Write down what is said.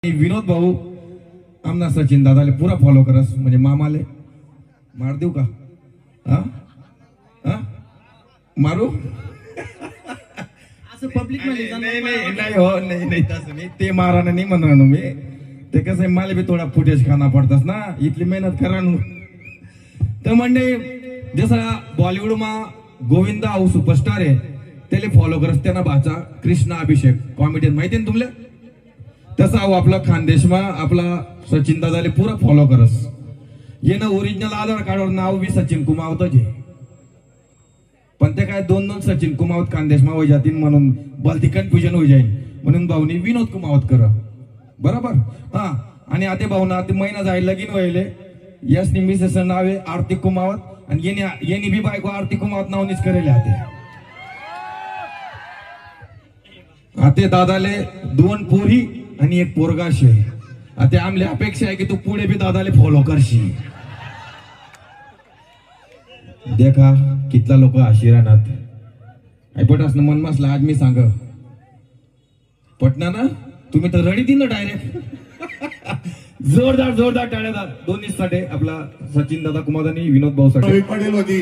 विनोद भाऊ आमना सचिन दादाले पूरा फॉलो करस म्हणजे मामाले मार देऊ का? हा हा मारू असं पब्लिक मध्ये नाही हो नाही तसं मी ते मारायला नाही म्हणणार मी ते कसं आहे मला बी थोडा फुटेज खाना पडतास ना इतली मेहनत करा तर म्हणजे जसा बॉलिवूड मा गोविंदा हाऊ सुपरस्टार आहे त्याला फॉलो करस त्यांना भाचा कृष्णा अभिषेक कॉमेडियन माहिती ना तुमले तसा आपला खानदेश मा आपला सचिन दादाले पूरा फॉलो करस ये ना ओरिजिनल आधार कार्डवर नाव बी सचिन कुमावतच आहे पण ते काय दोन सचिन कुमावत खानदेश मा होई जातील म्हणून बलती कन्फ्युजन होई जाईल म्हणून भाऊनी विनोद कुमावत कर बरोबर हा आणि आता भाऊना ते महिना जायला लगीन व्हायले यस मिसेस नाव आहे आरती कुमावत आणि येणी बी बायको आरती कुमावत नावनीच करेल आते दादाले दोन पोरी आणि एक पोरगाश आहे आता आमले अपेक्षा आहे की तू पुढे बी दादाले फॉलो करशील देखा कितला लोक आशिरानात ऐपटास न मन मसला आज मी सांग पटना ना तुम्ही तर रडी दिन डायरेक्ट जोरदार टाळ्या दोन्ही साठी आपला सचिन दादा कुमार आणि विनोद भाऊ साठी